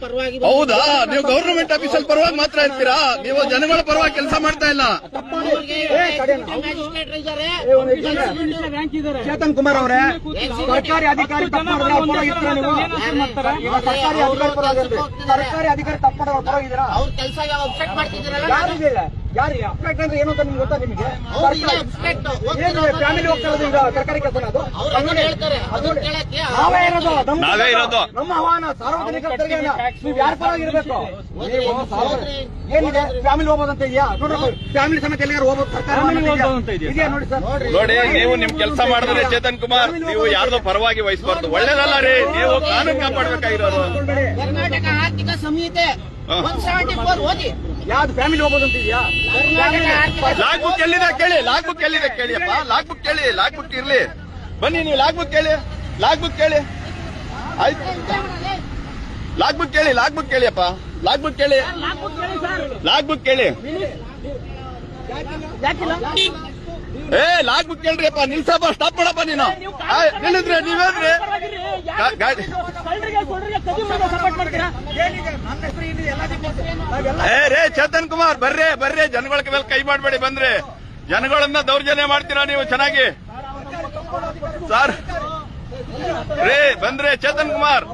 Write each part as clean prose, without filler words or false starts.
ಪರವಾಗಿ ಹೌದಾ? ನೀವು ಗವರ್ನಮೆಂಟ್ ಆಫೀಸಲ್ ಪರವಾಗಿ ಮಾತ್ರ ಇರ್ತೀರಾ? ನೀವು ಜನಗಳ ಪರವಾಗಿ ಕೆಲಸ ಮಾಡ್ತಾ ಇಲ್ಲ. ಚೇತನ್ ಕುಮಾರ್ ಅವರೇ, ಸರ್ಕಾರಿ ಅಧಿಕಾರಿ ತಪ್ಪು ಮಾಡಿದ್ರೆ ಅವ್ರ ಪರವಾಗಿ ಇರ್ತೀರಾ ನೀವು? ಸರ್ಕಾರಿ ಅಧಿಕಾರಿ ತಪ್ಪು ಮಾಡೋದ್ರ ಪರವಾಗಿದ್ದೀರಾ? ಅವ್ರ ಕೆಲಸ ಅಬ್ಸ್ಟ್ರಾಕ್ಟ್ ಮಾಡ್ತಿದ್ದೀರಲ್ಲ. ಯಾರಿದೆ? ಯಾರಿಗೆ ಅಬ್ಸ್ಟ್ರಾಕ್ಟ್ ಅಂದ್ರೆ ಏನು ಅಂತ ನಿಮ್ಗೆ ಗೊತ್ತಾ? ನಿಮಗೆ ಏನು ಫ್ಯಾಮಿಲಿ ಹೋಗ್ತಾ ಇರೋದು ಈಗ ಸರ್ಕಾರಿ ಕೆಲಸ? ಅದು ನಾವೇ ಇರೋದು. ನಮ್ಮ ಆಹ್ವಾನ ಸಾರ್ವಜನಿಕ ತೆರಿಗೆನ ನೀವು ಯಾರ ಪರವಾಗಿ ಇರಬೇಕು? ನೀವು ಏನಿದೆ ಫ್ಯಾಮಿಲಿ ಹೋಗೋದಂತ ಇದೆಯಾ? ನೋಡ್ರಿ, ಫ್ಯಾಮಿಲಿ ಸಮೇತ ಎಲ್ಲಿಗಾರು ಹೋಗ್ಬೋದು, ಸರ್ಕಾರ ಇದೆಯಾ ನೋಡಿ ಸರ್. ನೋಡಿ, ನೀವು ನಿಮ್ ಕೆಲಸ ಮಾಡಿದ್ರೆ ಚೇತನ್ ಕುಮಾರ್, ನೀವು ಯಾರ್ದೋ ಪರವಾಗಿ ವಹಿಸಬಾರ್ದು. ಒಳ್ಳೇದಲ್ಲ ರೀ, ನೀವು ಕಾನೂನು ಕಾಪಾಡಬೇಕಾಗಿರೋದು. ಕರ್ನಾಟಕ ಆರ್ಥಿಕ ಸಂಹಿತೆ 174 ಓದಿ. ಯಾವ್ದು ಫ್ಯಾಮಿಲಿ ಹೋಗೋದಂತ ಇದೆಯಾ? ಲಾಗ್ ಬುಕ್ ಎಲ್ಲಿದೆ ಕೇಳಿ, ಲಾಗ್ ಬುಕ್ ಎಲ್ಲಿದೆ ಕೇಳಿಯಪ್ಪ. ಲಾಗ್ ಬುಕ್ ಕೇಳಿ, ಲಾಗ್ ಬುಕ್ ಇರ್ಲಿ. ಬನ್ನಿ, ನೀವು ಲಾಗ್ ಬುಕ್ ಕೇಳಿ, ಲಾಗ್ ಬುಕ್ ಕೇಳಿ. ಆಯ್ತು, ಲಾಗ್ ಬುಕ್ ಕೇಳಿ, ಲಾಗ್ ಬುಕ್ ಕೇಳಿಯಪ್ಪ, ಲಾಗ್ ಬುಕ್ ಕೇಳಿ, ಲಾಗ್ ಬುಕ್ ಕೇಳಿ. ಲಾಗ್ ಬುಕ್ ಕೇಳ್ರಿಯಪ್ಪ. ನಿಲ್ಸಪ್ಪ, ಸ್ಟಾಪ್ ಮಾಡಪ್ಪ. ನೀನು ನಿಲ್ಲಿದ್ರೆ ನೀವೇನ್ರಿ ಗಾಡಿ? ರೇ ಚೇತನ್ ಕುಮಾರ್, ಬರ್ರಿ ಜನಗಳ ಮೇಲೆ ಕೈ ಮಾಡಬೇಡಿ. ಬಂದ್ರೆ ಜನಗಳನ್ನ ದೌರ್ಜನ್ಯ ಮಾಡ್ತೀರಾ ನೀವು ಚೆನ್ನಾಗಿ ಸರ್. ರೇ ಬಂದ್ರೆ ಚೇತನ್ ಕುಮಾರ್,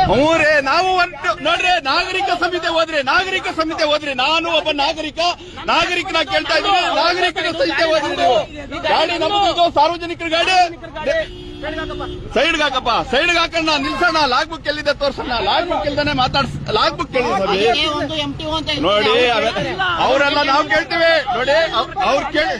ಹ್ಞೂ ರೇ. ನಾವು ನೋಡ್ರಿ, ನಾಗರಿಕ ಸಂಹಿತೆ ಓದ್ರಿ. ನಾನು ಒಬ್ಬ ನಾಗರಿಕನ ಕೇಳ್ತಾ ಇದ್ದೀನಿ. ನಾಗರಿಕರ ಸಂಹಿತೆ ಓದ್ರಿ ನೀವು. ಗಾಡಿ ನಮ್ದು, ಸಾರ್ವಜನಿಕರ ಗಾಡಿ. ಸೈಡ್ಗೆ ಹಾಕಣ್ಣ, ನಿಲ್ಸೋಣ. ಲಾಗ್ ಬುಕ್ ಎಲ್ಲಿದೆ ತೋರ್ಸೋಣ. ಲಾಗ್ ಬುಕ್ ಇಲ್ದಾನೆ ಲಾಗ್ ಬುಕ್ ಕೇಳಿ ನೋಡಿ. ಅವರೆಲ್ಲ ನಾವು ಕೇಳ್ತೀವಿ ನೋಡಿ, ಅವ್ರು ಕೇಳಿ.